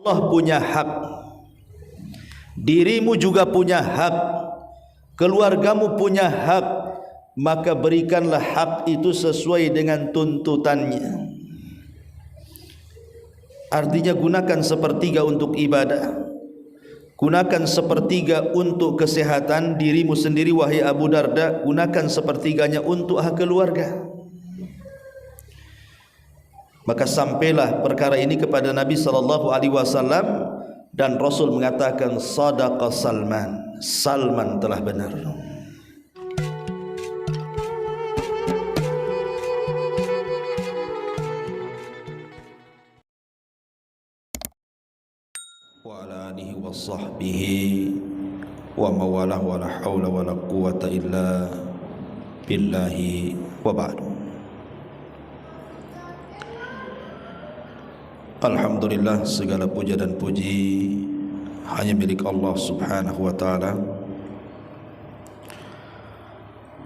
Allah punya hak, dirimu juga punya hak, keluargamu punya hak, maka berikanlah hak itu sesuai dengan tuntutannya. Artinya gunakan sepertiga untuk ibadah, gunakan sepertiga untuk kesehatan dirimu sendiri wahai Abu Darda, gunakan sepertiganya untuk hak keluarga. Maka sampailah perkara ini kepada Nabi SAW dan Rasul mengatakan sadaqa Salman, Salman telah benar. Wa ala alihi wa sahbihi wa mawalah wa la hawla wa la quwata illa billahi wa ba'du. Alhamdulillah, segala puja dan puji hanya milik Allah subhanahu wa ta'ala.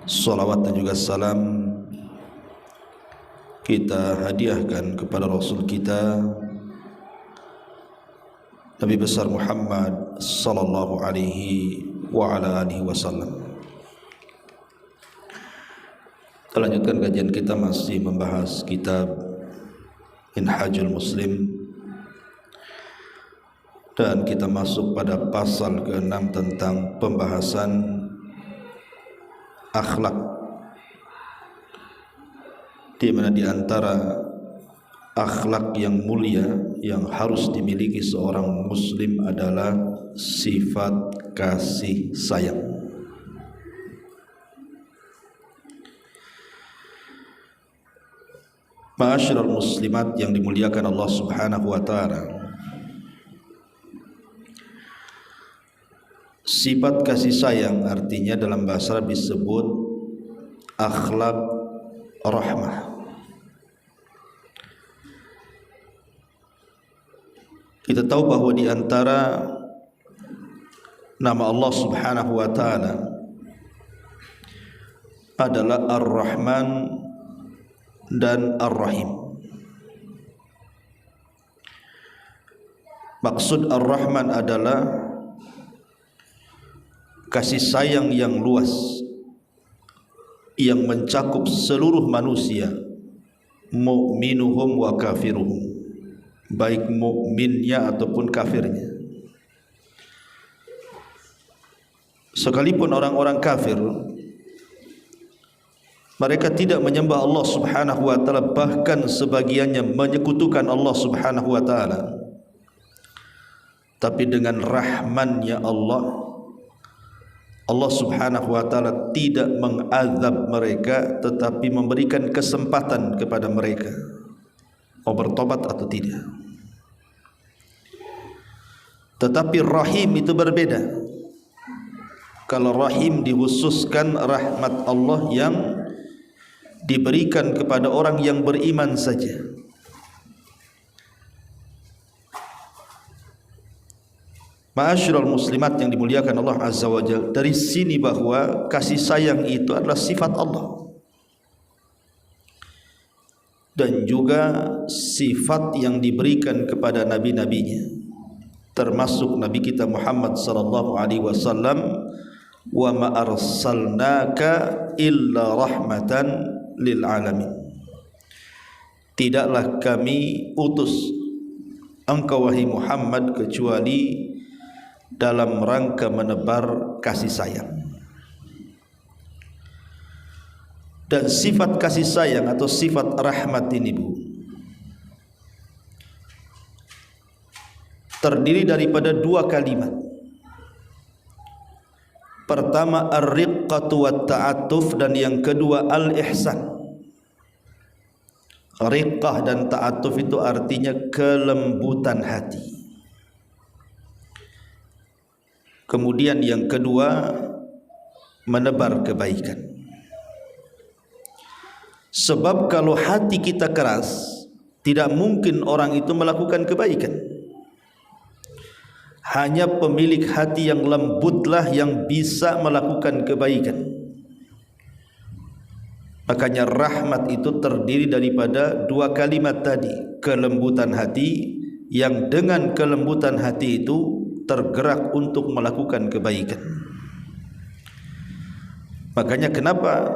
Salawat dan juga salam kita hadiahkan kepada Rasul kita Nabi besar Muhammad sallallahu alaihi wa ala alihi wasallam. Kita lanjutkan kajian kita, masih membahas kitab Minhajul Muslim, dan kita masuk pada pasal ke-6 tentang pembahasan akhlak, di mana di antara akhlak yang mulia yang harus dimiliki seorang muslim adalah sifat kasih sayang. Ma'asyiral muslimat yang dimuliakan Allah subhanahu wa ta'ala, sifat kasih sayang artinya dalam bahasa Arab disebut akhlak rahmah. Kita tahu bahwa di antara nama Allah subhanahu wa ta'ala adalah Ar-Rahman dan Ar-Rahim. Maksud Ar-Rahman adalah kasih sayang yang luas yang mencakup seluruh manusia, mu'minuhum wa kafiruhum, baik mukminnya ataupun kafirnya. Sekalipun orang-orang kafir mereka tidak menyembah Allah subhanahu wa ta'ala, bahkan sebagiannya menyekutukan Allah subhanahu wa ta'ala, tapi dengan rahmannya Allah, Allah subhanahu wa ta'ala tidak mengazab mereka, tetapi memberikan kesempatan kepada mereka mau bertobat atau tidak. Tetapi Rahim itu berbeda. Kalau Rahim dikhususkan rahmat Allah yang diberikan kepada orang yang beriman saja. Ma'asyiral muslimat yang dimuliakan Allah azza wa jalla, dari sini bahwa kasih sayang itu adalah sifat Allah dan juga sifat yang diberikan kepada nabi-nabinya, termasuk nabi kita Muhammad sallallahu alaihi wasallam, wa ma arsalnaka illa rahmatan lil alamin. Tidaklah kami utus engkau wahai Muhammad kecuali dalam rangka menebar kasih sayang. Dan sifat kasih sayang atau sifat rahmat ini, Bu, terdiri daripada dua kalimat. Pertama ar-riqqatu wat ta'atuf, dan yang kedua al-ihsan. Riqqah dan ta'atuf itu artinya kelembutan hati. Kemudian yang kedua menebar kebaikan. Sebab kalau hati kita keras, tidak mungkin orang itu melakukan kebaikan. Hanya pemilik hati yang lembutlah yang bisa melakukan kebaikan. Makanya rahmat itu terdiri daripada dua kalimat tadi, kelembutan hati yang dengan kelembutan hati itu tergerak untuk melakukan kebaikan. Makanya kenapa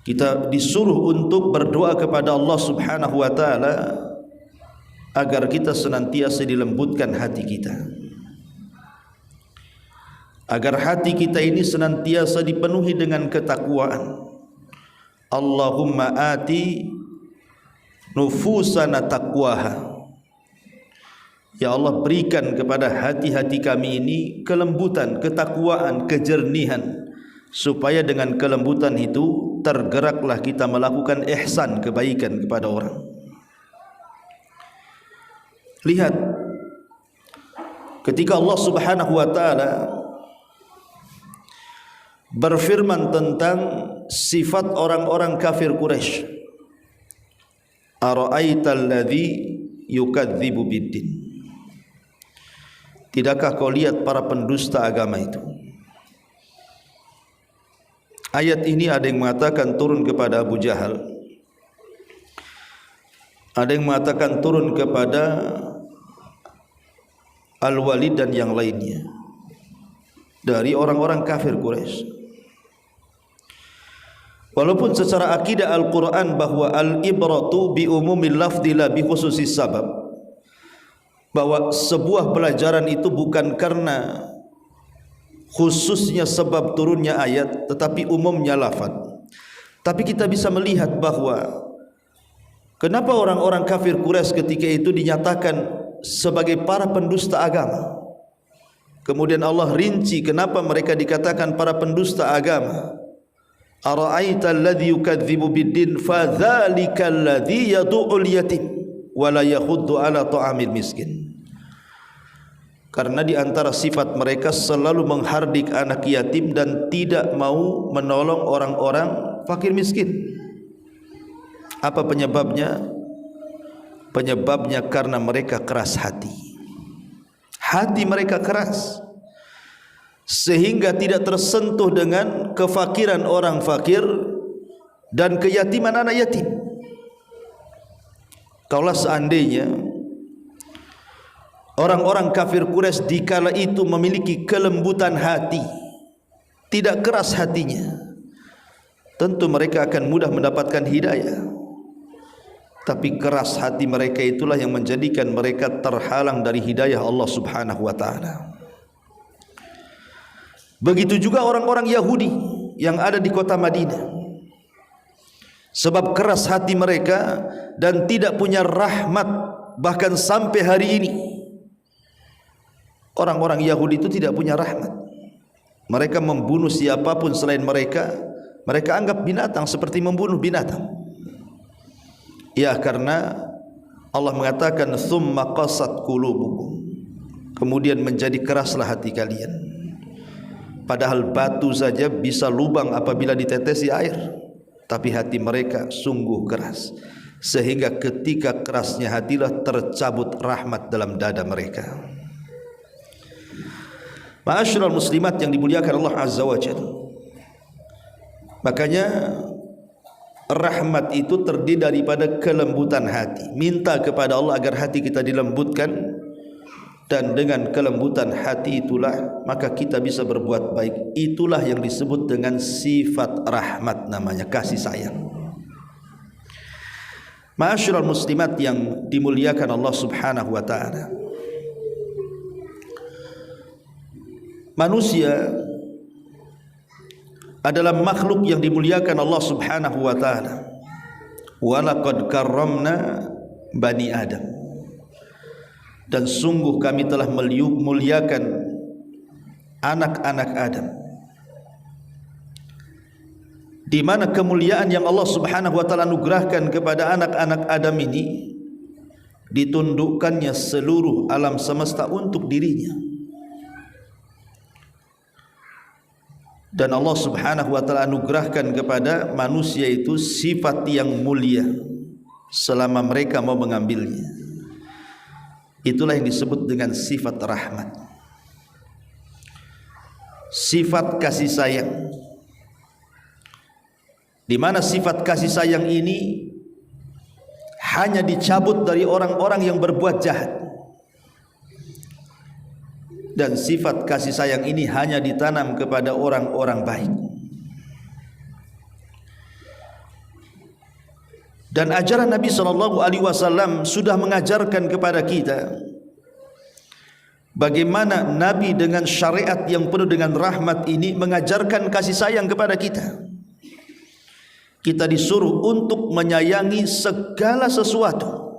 kita disuruh untuk berdoa kepada Allah Subhanahu wa taala agar kita senantiasa dilembutkan hati kita, agar hati kita ini senantiasa dipenuhi dengan ketakwaan. Allahumma ati nufusana taqwaha. Ya Allah, berikan kepada hati-hati kami ini kelembutan, ketakwaan, kejernihan, supaya dengan kelembutan itu tergeraklah kita melakukan ihsan, kebaikan kepada orang. Lihat, ketika Allah Subhanahu wa taala berfirman tentang sifat orang-orang kafir Quraisy, ara'aital ladzi yukadzibu biddin. Tidakkah kau lihat para pendusta agama itu? Ayat ini ada yang mengatakan turun kepada Abu Jahal, ada yang mengatakan turun kepada Al-Walid dan yang lainnya dari orang-orang kafir Quraisy. Walaupun secara akidah Al-Quran bahwa al-ibratu bi umumil lafzi la bi khususis sabab, bahwa sebuah pelajaran itu bukan karena khususnya sebab turunnya ayat, tetapi umumnya lafaz. Tapi kita bisa melihat bahwa kenapa orang-orang kafir Quraisy ketika itu dinyatakan sebagai para pendusta agama. Kemudian Allah rinci kenapa mereka dikatakan para pendusta agama. Ara'aita alladhi yukadzibu biddin fadzalika alladhi yadu'ul yatim wa la yahuddu ala ta'amil miskin. Karena di antara sifat mereka selalu menghardik anak yatim dan tidak mau menolong orang-orang fakir miskin. Apa penyebabnya? Penyebabnya karena mereka keras hati. Hati mereka keras, sehingga tidak tersentuh dengan kefakiran orang fakir dan keyatiman anak yatim. Kalau seandainya orang-orang kafir Quraisy dikala itu memiliki kelembutan hati, tidak keras hatinya, tentu mereka akan mudah mendapatkan hidayah. Tapi keras hati mereka itulah yang menjadikan mereka terhalang dari hidayah Allah Subhanahu wa taala. Begitu juga orang-orang Yahudi yang ada di kota Madinah. Sebab keras hati mereka dan tidak punya rahmat, bahkan sampai hari ini orang-orang Yahudi itu tidak punya rahmat. Mereka membunuh siapapun selain mereka, mereka anggap binatang seperti membunuh binatang. Ya, karena Allah mengatakan tsumma qasat qulubukum, kemudian menjadi keraslah hati kalian. Padahal batu saja bisa lubang apabila ditetesi air, tapi hati mereka sungguh keras, sehingga ketika kerasnya hatilah tercabut rahmat dalam dada mereka. Ma'asyiral muslimat yang dimuliakan Allah Azza wa Jalla, makanya rahmat itu terdiri daripada kelembutan hati. Minta kepada Allah agar hati kita dilembutkan, dan dengan kelembutan hati itulah maka kita bisa berbuat baik. Itulah yang disebut dengan sifat rahmat, namanya kasih sayang. Ma'asyiral muslimat yang dimuliakan Allah Subhanahu wa taala, manusia adalah makhluk yang dimuliakan Allah Subhanahu wa taala. Wa laqad karramna bani Adam, dan sungguh kami telah muliakan anak-anak Adam. Di mana kemuliaan yang Allah Subhanahu wa taala anugerahkan kepada anak-anak Adam ini ditundukkannya seluruh alam semesta untuk dirinya. Dan Allah Subhanahu wa taala anugerahkan kepada manusia itu sifat yang mulia selama mereka mau mengambilnya. Itulah yang disebut dengan sifat rahmat, sifat kasih sayang. Di mana sifat kasih sayang ini hanya dicabut dari orang-orang yang berbuat jahat, dan sifat kasih sayang ini hanya ditanam kepada orang-orang baik. Dan ajaran Nabi SAW sudah mengajarkan kepada kita bagaimana Nabi dengan syariat yang penuh dengan rahmat ini mengajarkan kasih sayang kepada kita. Kita disuruh untuk menyayangi segala sesuatu,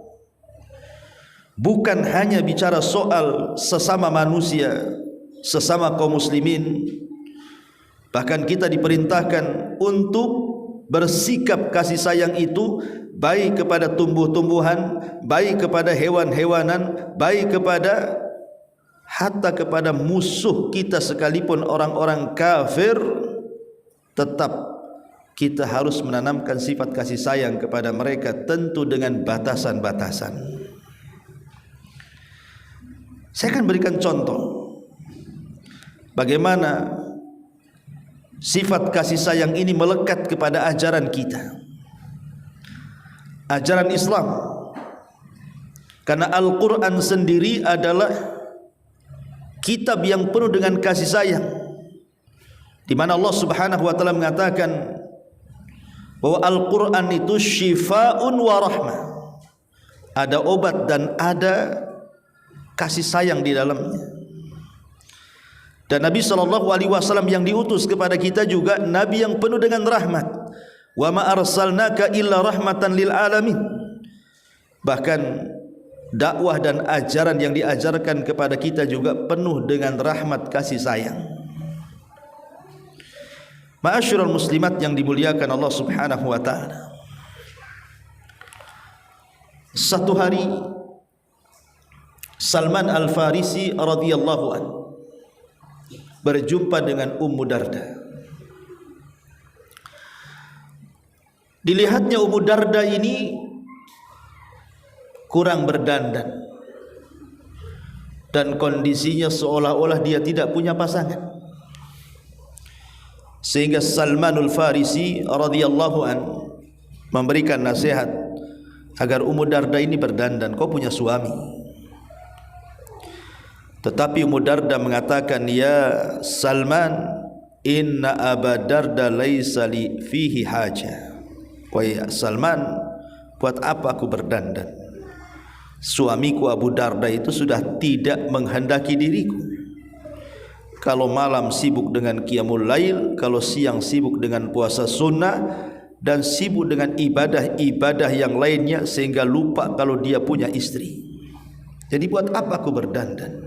bukan hanya bicara soal sesama manusia, sesama kaum muslimin. Bahkan kita diperintahkan untuk bersikap kasih sayang itu baik kepada tumbuh-tumbuhan, baik kepada hewan-hewanan, baik kepada hatta kepada musuh kita sekalipun orang-orang kafir. Tetap kita harus menanamkan sifat kasih sayang kepada mereka, tentu dengan batasan-batasan. Saya akan berikan contoh bagaimana sifat kasih sayang ini melekat kepada ajaran kita, ajaran Islam. Karena Al-Quran sendiri adalah kitab yang penuh dengan kasih sayang, di mana Allah Subhanahu wa taala mengatakan bahwa Al-Quran itu syifaun wa rahmah, ada obat dan ada kasih sayang di dalamnya. Dan Nabi SAW yang diutus kepada kita juga Nabi yang penuh dengan rahmat. Wa ma arsalnaka illa rahmatan lil alamin. Bahkan dakwah dan ajaran yang diajarkan kepada kita juga penuh dengan rahmat kasih sayang. Ma'asyiral muslimat yang dimuliakan Allah Subhanahu wa taala. Satu hari Salman Al-Farisi radhiyallahu anhu berjumpa dengan Ummu Darda. Dilihatnya Ummu Darda ini kurang berdandan dan kondisinya seolah-olah dia tidak punya pasangan, sehingga Salmanul Farisi radhiyallahu anhu memberikan nasihat agar Ummu Darda ini berdandan. Kau punya suami. Tetapi Ummu Darda mengatakan, ya Salman, inna Aba Darda laisa li fihi haja. Wahai Salman, buat apa aku berdandan? Suamiku Abu Darda itu sudah tidak menghendaki diriku. Kalau malam sibuk dengan qiyamul lail, kalau siang sibuk dengan puasa sunnah, dan sibuk dengan ibadah-ibadah yang lainnya, sehingga lupa kalau dia punya istri. Jadi buat apa aku berdandan?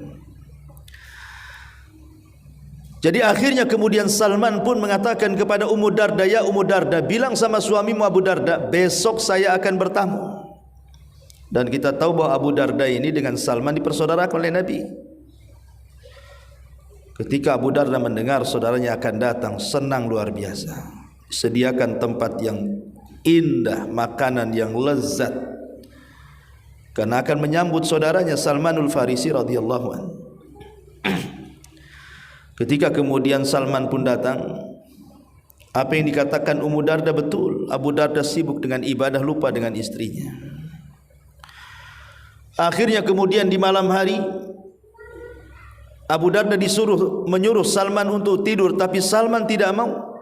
Jadi akhirnya kemudian Salman pun mengatakan kepada Ummu Darda, ya Ummu Darda, bilang sama suamimu Abu Darda, besok saya akan bertamu. Dan kita tahu bahwa Abu Darda ini dengan Salman dipersaudarakan oleh Nabi. Ketika Abu Darda mendengar saudaranya akan datang, senang luar biasa. Sediakan tempat yang indah, makanan yang lezat, karena akan menyambut saudaranya Salmanul Farisi radhiyallahu anhu. Ketika kemudian Salman pun datang, apa yang dikatakan Ummu Darda betul. Abu Darda sibuk dengan ibadah, lupa dengan istrinya. Akhirnya kemudian di malam hari Abu Darda menyuruh Salman untuk tidur, tapi Salman tidak mau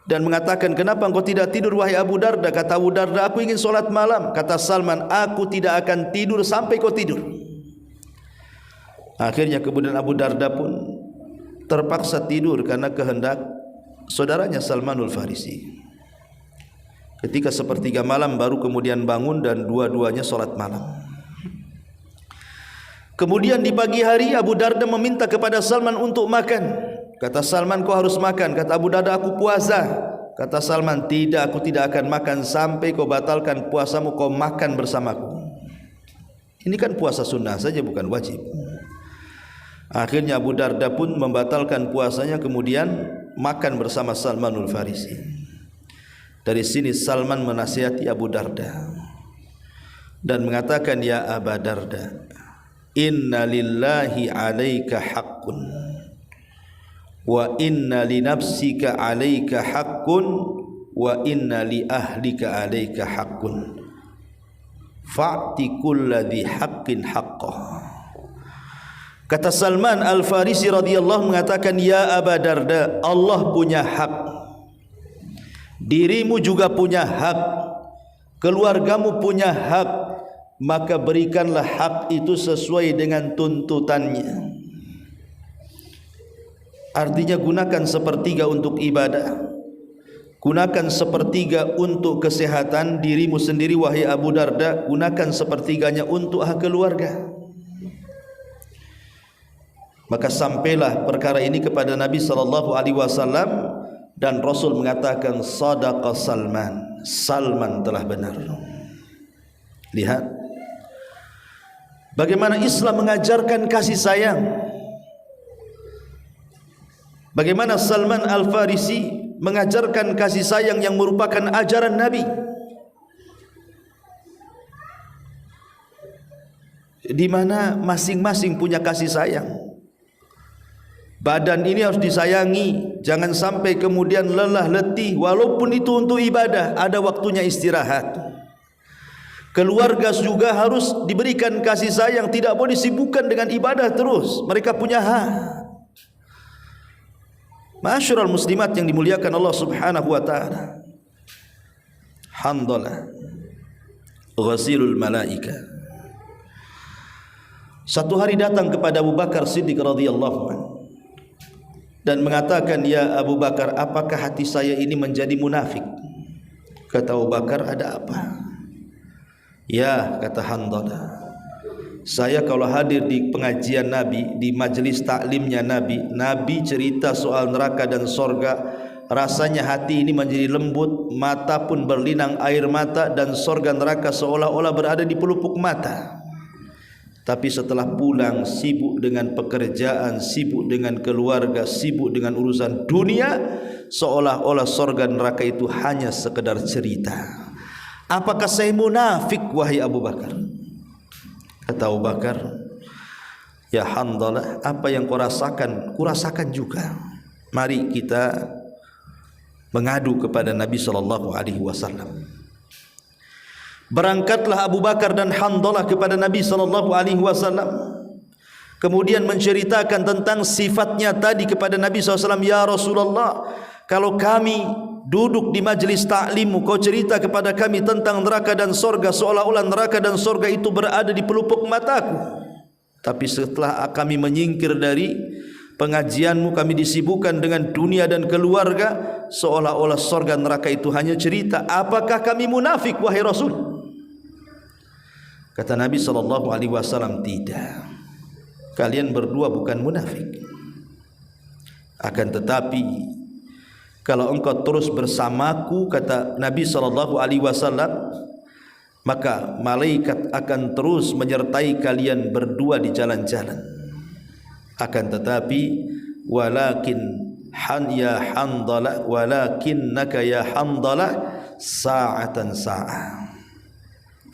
dan mengatakan, kenapa engkau tidak tidur wahai Abu Darda? Kata Abu Darda, aku ingin solat malam. Kata Salman, aku tidak akan tidur sampai kau tidur. Akhirnya kemudian Abu Darda pun terpaksa tidur karena kehendak saudaranya Salmanul Farisi. Ketika sepertiga malam baru kemudian bangun dan dua-duanya solat malam. Kemudian di pagi hari Abu Darda meminta kepada Salman untuk makan. Kata Salman, kau harus makan. Kata Abu Darda, aku puasa. Kata Salman, tidak, aku tidak akan makan sampai kau batalkan puasamu, kau makan bersamaku. Ini kan puasa sunnah saja, bukan wajib. Akhirnya Abu Darda pun membatalkan puasanya, kemudian makan bersama Salmanul Farisi. Dari sini Salman menasihati Abu Darda dan mengatakan, ya Aba Darda, inna lillahi alaika haqqun wa inna li nafsika alaika haqqun wa inna li ahlika alaika haqqun. fa'ti kulladhi haqqin haqqah. Kata Salman Al-Farisi radhiyallahu mengatakan, ya Aba Darda, Allah punya hak, dirimu juga punya hak, keluargamu punya hak, maka berikanlah hak itu sesuai dengan tuntutannya. Artinya gunakan sepertiga untuk ibadah, gunakan sepertiga untuk kesehatan dirimu sendiri wahai Abu Darda, gunakan sepertiganya untuk hak keluarga. Maka sampailah perkara ini kepada Nabi SAW, dan Rasul mengatakan, sadaqa Salman, Salman telah benar. Lihat bagaimana Islam mengajarkan kasih sayang, bagaimana Salman Al-Farisi mengajarkan kasih sayang yang merupakan ajaran Nabi. Di mana masing-masing punya kasih sayang. Badan ini harus disayangi, jangan sampai kemudian lelah letih, walaupun itu untuk ibadah, ada waktunya istirahat. Keluarga juga harus diberikan kasih sayang, tidak boleh disibukkan dengan ibadah terus, mereka punya hak. Ma'asyiral muslimat yang dimuliakan Allah Subhanahu wa taala. Handalah ghasilul malaika. Satu hari datang kepada Abu Bakar Siddiq radhiyallahu anhu dan mengatakan, ya Abu Bakar, apakah hati saya ini menjadi munafik? Kata Abu Bakar, ada apa? Ya, kata Handalah, saya kalau hadir di pengajian Nabi, di majelis taklimnya Nabi, Nabi cerita soal neraka dan sorga, rasanya hati ini menjadi lembut, mata pun berlinang air mata, dan sorga neraka seolah-olah berada di pelupuk mata. Tapi setelah pulang, sibuk dengan pekerjaan, sibuk dengan keluarga, sibuk dengan urusan dunia, seolah-olah sorga neraka itu hanya sekedar cerita. Apakah saya munafik wahai Abu Bakar? Kata Abu Bakar, ya Handalah, apa yang kau rasakan, kurasakan juga. Mari kita mengadu kepada Nabi SAW. Berangkatlah Abu Bakar dan Handalah kepada Nabi SAW, kemudian menceritakan tentang sifatnya tadi kepada Nabi SAW. Ya Rasulullah, kalau kami duduk di majlis taklimmu, kau cerita kepada kami tentang neraka dan sorga, seolah-olah neraka dan sorga itu berada di pelupuk mataku. Tapi setelah kami menyingkir dari pengajianmu, kami disibukkan dengan dunia dan keluarga, seolah-olah sorga neraka itu hanya cerita. Apakah kami munafik wahai Rasul? Kata Nabi SAW, tidak, kalian berdua bukan munafik. Akan tetapi kalau engkau terus bersamaku, kata Nabi SAW, maka malaikat akan terus menyertai kalian berdua di jalan-jalan. Akan tetapi walakin ya Handalah, walakinnaka ya Handalah sa'atan sa'ah.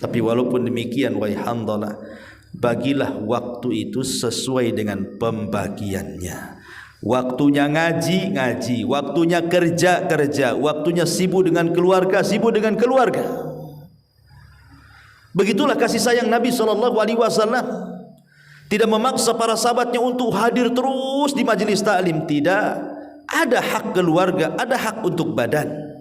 Tapi walaupun demikian wahai Handalah, bagilah waktu itu sesuai dengan pembagiannya. Waktunya ngaji, ngaji, waktunya kerja, kerja, waktunya sibuk dengan keluarga, sibuk dengan keluarga. Begitulah kasih sayang Nabi SAW. Tidak memaksa para sahabatnya untuk hadir terus di majelis taklim, tidak. Ada hak keluarga, ada hak untuk badan.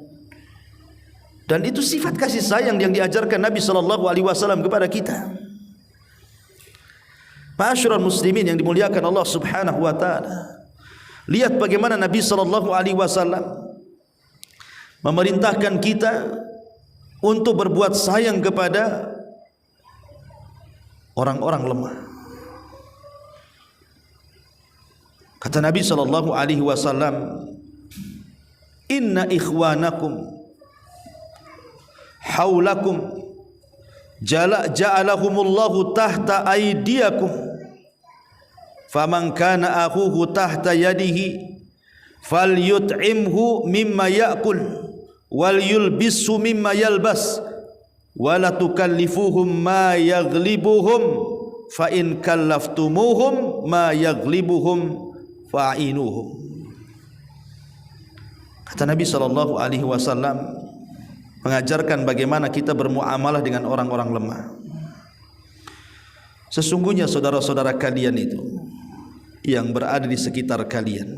Dan itu sifat kasih sayang yang diajarkan Nabi SAW kepada kita. Ma'asyiral muslimin yang dimuliakan Allah Subhanahu wa taala. Lihat bagaimana Nabi SAW memerintahkan kita untuk berbuat sayang kepada orang-orang lemah. Kata Nabi SAW, inna ikhwanakum haulakum ja'alahumullahu tahta aydiyakum, faman kana akhuhu tahta yadihi falyut'imhu mimma ya'kul wal yulbishu mimma yalbas wala tukallifuhum ma yaghlibuhum fa in kallaftumuhum ma yaghlibuhum fa'inuhum. Kata Nabi SAW mengajarkan bagaimana kita bermuamalah dengan orang-orang lemah. Sesungguhnya saudara-saudara kalian itu yang berada di sekitar kalian,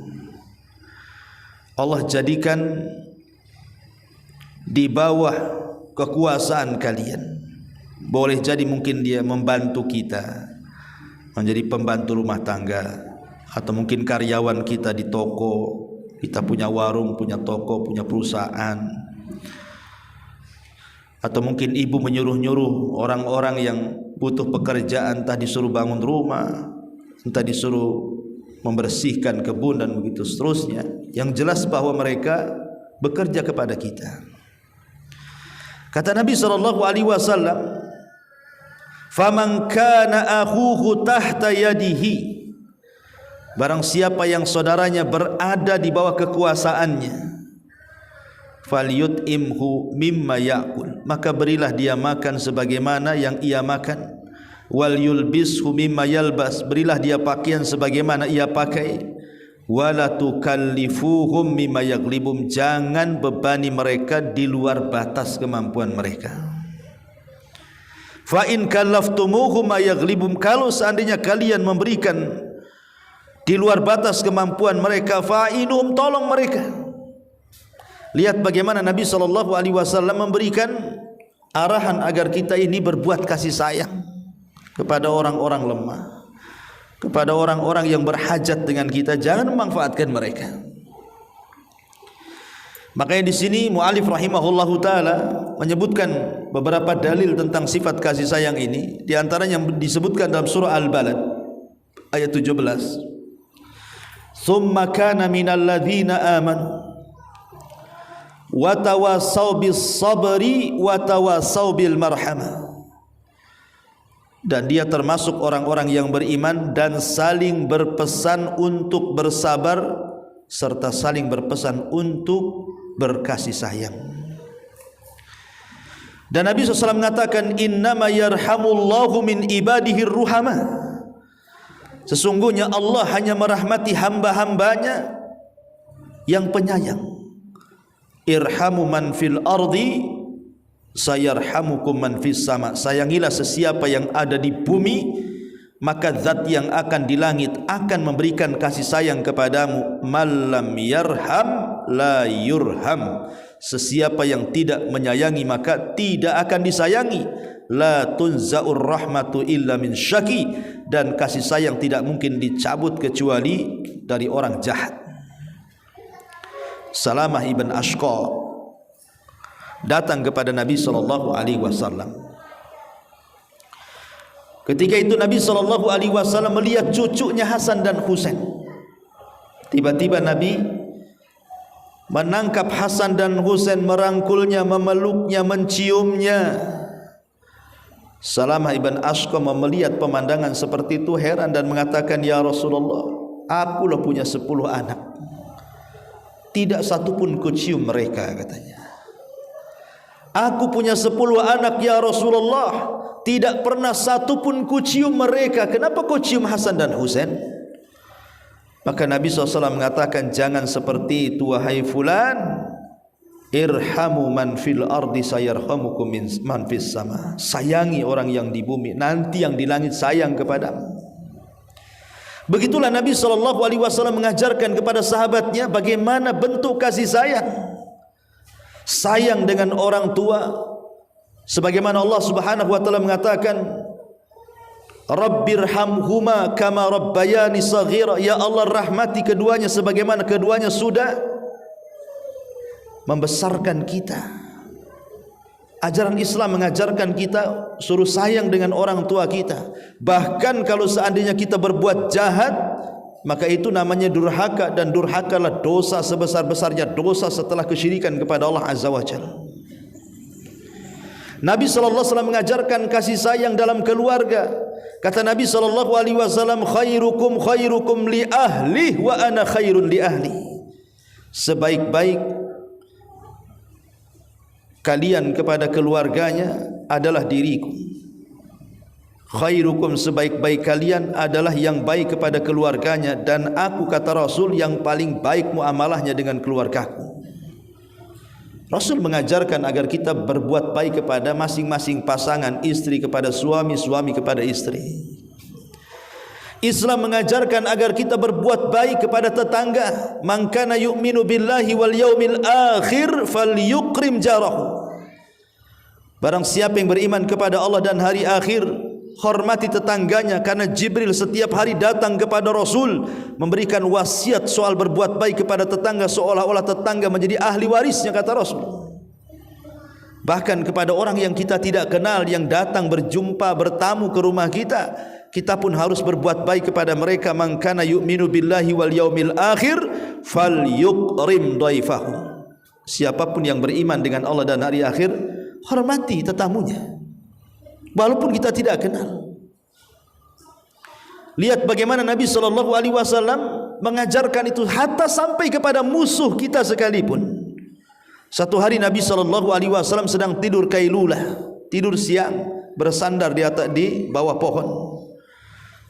Allah jadikan di bawah kekuasaan kalian. Boleh jadi mungkin dia membantu kita, menjadi pembantu rumah tangga, atau mungkin karyawan kita di toko. Kita punya warung, punya toko, punya perusahaan. Atau mungkin ibu menyuruh-nyuruh orang-orang yang butuh pekerjaan, entah disuruh bangun rumah, entah disuruh membersihkan kebun dan begitu seterusnya. Yang jelas bahwa mereka bekerja kepada kita. Kata Nabi SAW, "Faman kana akhuhu tahta yadihi," barang siapa yang saudaranya berada di bawah kekuasaannya, "falyut'imhu mimma ya'kul," maka berilah dia makan sebagaimana yang ia makan. "Wal yulbishu mimma yalbas," berilah dia pakaian sebagaimana ia pakai. "Wala tukallifuhum mimma yaglibum," jangan bebani mereka di luar batas kemampuan mereka. "Fa in kallaftumuhum ma yaglibum," kalau seandainya kalian memberikan di luar batas kemampuan mereka, fa'inum, tolong mereka. Lihat bagaimana Nabi SAW memberikan arahan agar kita ini berbuat kasih sayang kepada orang-orang lemah, kepada orang-orang yang berhajat dengan kita. Jangan memanfaatkan mereka. Makanya di sini mu'alif rahimahullahu ta'ala menyebutkan beberapa dalil tentang sifat kasih sayang ini. Di antaranya yang disebutkan dalam surah Al-Balad ayat 17. "Tsumma kana minal ladzina amanu wa tawassaw bis sabri wa tawassaw bil marhamah." Dan dia termasuk orang-orang yang beriman dan saling berpesan untuk bersabar serta saling berpesan untuk berkasih sayang. Dan Nabi SAW mengatakan, "Innama yarhamullahu min ibadihi ruhama." Sesungguhnya Allah hanya merahmati hamba-hambanya yang penyayang. "Irhamu man fil ardi sayarhamukum man fis sama." Sayangilah sesiapa yang ada di bumi, maka zat yang akan di langit akan memberikan kasih sayang kepadamu. "Malam yarham la yurham." Sesiapa yang tidak menyayangi maka tidak akan disayangi. "La tunza'ur rahmatu illa min syaki." Dan kasih sayang tidak mungkin dicabut kecuali dari orang jahat. Salamah ibn Ashqa datang kepada Nabi SAW. Ketika itu Nabi SAW melihat cucunya Hasan dan Husain. Tiba-tiba Nabi menangkap Hasan dan Husain, merangkulnya, memeluknya, menciumnya. Salamah ibn Ashqa melihat pemandangan seperti itu heran dan mengatakan, "Ya Rasulullah, akulah punya 10 anak. Tidak satu pun kucium mereka," katanya. "Aku punya 10 anak ya Rasulullah, tidak pernah satu pun kucium mereka. Kenapa kau cium Hasan dan Husain?" Maka Nabi SAW mengatakan, "Jangan seperti itu wahai fulan. Irhamu man fil ardi sayarhamukum man fis sama." Sayangi orang yang di bumi, nanti yang di langit sayang kepadamu. Begitulah Nabi SAW mengajarkan kepada sahabatnya bagaimana bentuk kasih sayang. Sayang dengan orang tua, sebagaimana Allah Subhanahu wa taala mengatakan, "Rabbirhamhuma kama rabbayani shaghira." Ya Allah, rahmati keduanya sebagaimana keduanya sudah membesarkan kita. Ajaran Islam mengajarkan kita suruh sayang dengan orang tua kita. Bahkan kalau seandainya kita berbuat jahat, maka itu namanya durhaka, dan durhakalah dosa sebesar-besarnya dosa setelah kesyirikan kepada Allah Azza wa Jalla. Nabi SAW mengajarkan kasih sayang dalam keluarga. Kata Nabi SAW, "Khairukum khairukum li ahli wa ana khairun li ahli." Sebaik-baik kalian kepada keluarganya adalah diriku. Khairukum, sebaik-baik kalian adalah yang baik kepada keluarganya, dan aku, kata Rasul, yang paling baik muamalahnya dengan keluargaku. Rasul mengajarkan agar kita berbuat baik kepada masing-masing pasangan, istri kepada suami, suami kepada istri. Islam mengajarkan agar kita berbuat baik kepada tetangga. Man kana yu'minu billahi wal yaumil akhir falyukrim jarahu. Barang siapa yang beriman kepada Allah dan hari akhir, hormati tetangganya, karena Jibril setiap hari datang kepada Rasul memberikan wasiat soal berbuat baik kepada tetangga, seolah-olah tetangga menjadi ahli warisnya, kata Rasul. Bahkan kepada orang yang kita tidak kenal yang datang berjumpa bertamu ke rumah kita, kita pun harus berbuat baik kepada mereka. Man kana yu'minu billahi wal yaumil akhir falyukrim dhaifahu. Siapapun yang beriman dengan Allah dan hari akhir, hormati tetamunya walaupun kita tidak kenal. Lihat bagaimana Nabi SAW mengajarkan itu hatta sampai kepada musuh kita sekalipun. Satu hari Nabi SAW sedang tidur kailulah, tidur siang, bersandar di bawah pohon.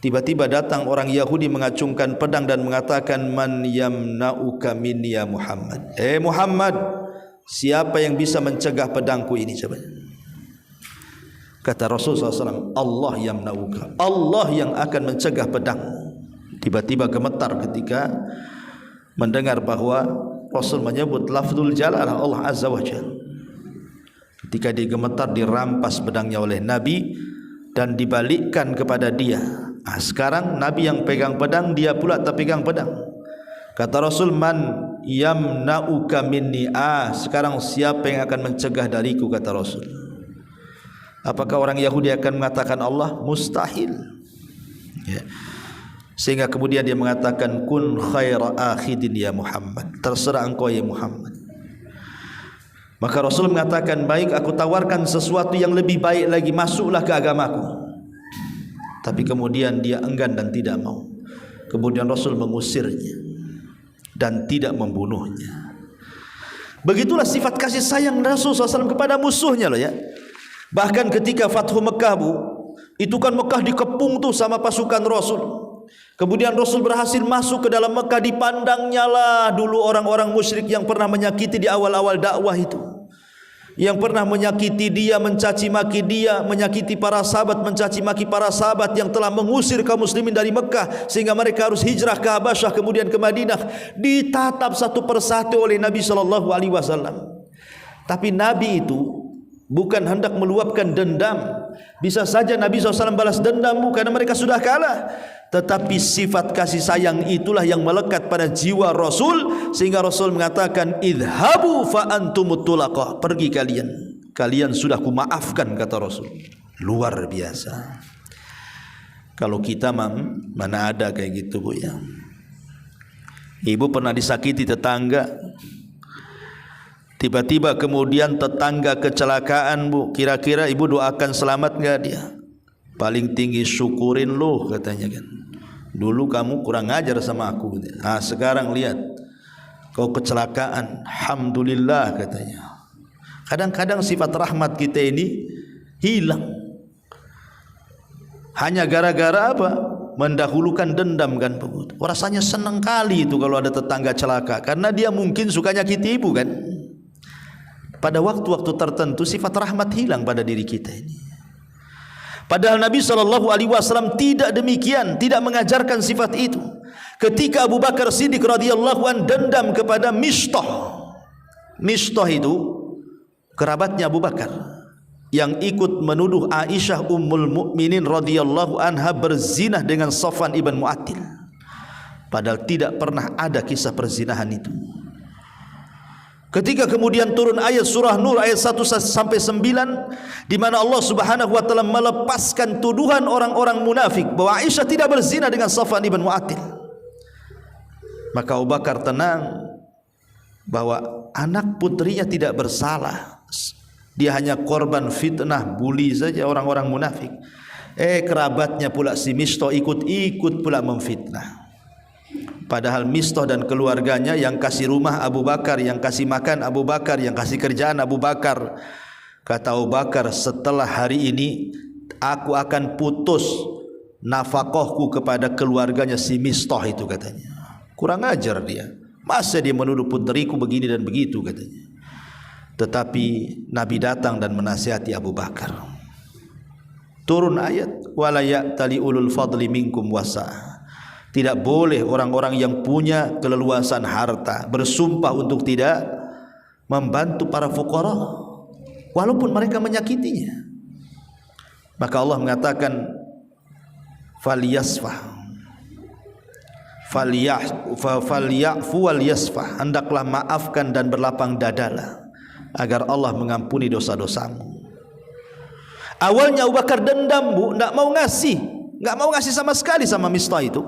Tiba-tiba datang orang Yahudi mengacungkan pedang dan mengatakan, man yamna'uka minni ya Muhammad. Muhammad, siapa yang bisa mencegah pedangku ini? Coba. Kata Rasulullah SAW, Allah yamna'uka, Allah yang akan mencegah pedangmu. Tiba-tiba gemetar ketika mendengar bahwa Rasul menyebut lafzul jalalah Allah Azza wa Jalla. Ketika dia gemetar, dirampas pedangnya oleh Nabi dan dibalikkan kepada dia. Sekarang Nabi yang pegang pedang, dia pula tak pegang pedang. Kata Rasul, man yamna'uka minni. Sekarang siapa yang akan mencegah dariku, kata Rasul. Apakah orang Yahudi akan mengatakan Allah? Mustahil. Ya. Sehingga kemudian dia mengatakan, kun khaira akhidin ya Muhammad, terserah engkau ya Muhammad. Maka Rasul mengatakan, baik, aku tawarkan sesuatu yang lebih baik lagi, masuklah ke agamaku. Tapi kemudian dia enggan dan tidak mau. Kemudian Rasul mengusirnya dan tidak membunuhnya. Begitulah sifat kasih sayang Rasul SAW kepada musuhnya loh ya. Bahkan ketika Fathu Mekah, Bu, itu kan Mekah dikepung tuh sama pasukan Rasul. Kemudian Rasul berhasil masuk ke dalam Mekah, dipandangnya lah dulu orang-orang musyrik yang pernah menyakiti di awal-awal dakwah itu, yang pernah menyakiti dia, mencaci maki dia, menyakiti para sahabat, mencaci maki para sahabat yang telah mengusir kaum muslimin dari Mekah sehingga mereka harus hijrah ke Habasyah kemudian ke Madinah, ditatap satu persatu oleh Nabi SAW. Tapi Nabi itu bukan hendak meluapkan dendam. Bisa saja Nabi SAW balas dendam karena mereka sudah kalah. Tetapi sifat kasih sayang itulah yang melekat pada jiwa Rasul, sehingga Rasul mengatakan, idhabu fa antumut tulaqah, pergi kalian, kalian sudah kumaafkan, kata Rasul. Luar biasa. Kalau kita mana ada kayak gitu, Bu ya. Ibu pernah disakiti tetangga, tiba-tiba kemudian tetangga kecelakaan, Bu, kira-kira ibu doakan selamat enggak dia? Paling tinggi syukurin loh, katanya kan. Dulu kamu kurang ajar sama aku. Sekarang lihat kau kecelakaan, alhamdulillah, katanya. Kadang-kadang sifat rahmat kita ini hilang hanya gara-gara apa? Mendahulukan dendam kan, Bu. Rasanya senang kali itu kalau ada tetangga celaka, karena dia mungkin suka nyakiti ibu kan. Pada waktu-waktu tertentu sifat rahmat hilang pada diri kita ini. Padahal Nabi SAW tidak demikian, tidak mengajarkan sifat itu. Ketika Abu Bakar Siddiq radhiyallahu an dendam kepada Mistah. Mistah itu kerabatnya Abu Bakar yang ikut menuduh Aisyah Ummul Mukminin radhiyallahu anha berzinah dengan Safwan ibn Mu'attil. Padahal tidak pernah ada kisah perzinahan itu. Ketika kemudian turun ayat surah Nur ayat 1 sampai 9 di mana Allah Subhanahu wa taala melepaskan tuduhan orang-orang munafik bahwa Aisyah tidak berzina dengan Safwan ibn Mu'attil, maka Abu Bakar tenang bahwa anak putrinya tidak bersalah, dia hanya korban fitnah, bully saja orang-orang munafik. Kerabatnya pula si Mistah ikut pula memfitnah. Padahal Mistah dan keluarganya yang kasih rumah Abu Bakar, yang kasih makan Abu Bakar, yang kasih kerjaan Abu Bakar. Kata Abu Bakar, setelah hari ini aku akan putus nafkahku kepada keluarganya si Mistah itu, katanya. Kurang ajar dia, masa dia menuduh putriku begini dan begitu, katanya. Tetapi Nabi datang dan menasihati Abu Bakar. turun ayat wala ya'tali ulul fadli minkum wasa'ah. Tidak boleh orang-orang yang punya keleluasan harta bersumpah untuk tidak membantu para fuqara walaupun mereka menyakitinya. Maka Allah mengatakan falyasfah falyafu wal yasfah, hendaklah maafkan dan berlapang dadalah agar Allah mengampuni dosa-dosamu. Awalnya Abu Bakar dendam, Bu, enggak mau ngasih sama sekali sama Mistah itu.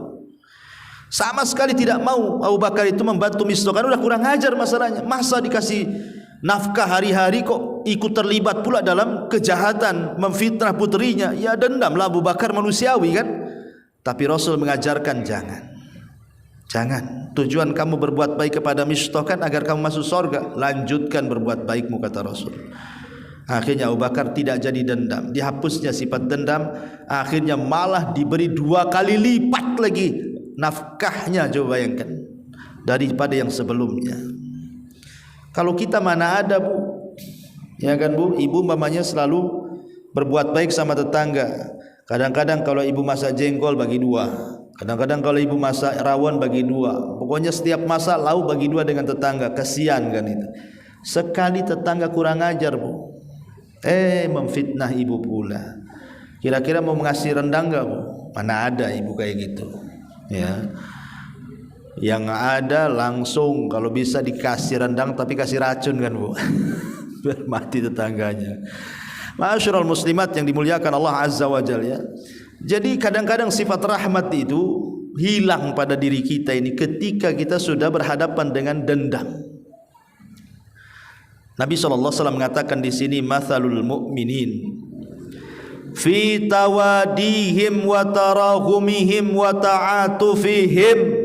Sama sekali tidak mau Abu Bakar itu membantu Mistah, kan udah kurang ajar masalahnya. Masa dikasih nafkah hari-hari kok ikut terlibat pula dalam kejahatan memfitnah putrinya. Ya dendamlah Abu Bakar, manusiawi kan. Tapi Rasul mengajarkan jangan. Tujuan kamu berbuat baik kepada Mistah kan agar kamu masuk surga. Lanjutkan berbuat baikmu, kata Rasul. Akhirnya Abu Bakar tidak jadi dendam, dihapusnya sifat dendam. Akhirnya malah diberi 2 kali lipat lagi nafkahnya, coba bayangkan, daripada yang sebelumnya. Kalau kita mana ada, Bu, ya kan, Bu, ibu mamanya selalu berbuat baik sama tetangga. Kadang-kadang kalau ibu masak jengkol bagi 2, kadang-kadang kalau ibu masak rawon bagi 2. Pokoknya setiap masak lauk bagi 2 dengan tetangga. Kasihan kan itu. Sekali tetangga kurang ajar, Bu, memfitnah ibu pula. Kira-kira mau ngasih rendang gak, Bu? Mana ada ibu kayak gitu, ya. Yang ada langsung kalau bisa dikasih rendang tapi kasih racun kan, Bu, biar mati tetangganya. Ma'asyiral muslimat yang dimuliakan Allah Azza wa Jalla, ya. Jadi kadang-kadang sifat rahmat itu hilang pada diri kita ini ketika kita sudah berhadapan dengan dendam. Nabi SAW mengatakan di sini, mathalul mu'minin fi tawadihim wa tarahumihim wa ta'atufihim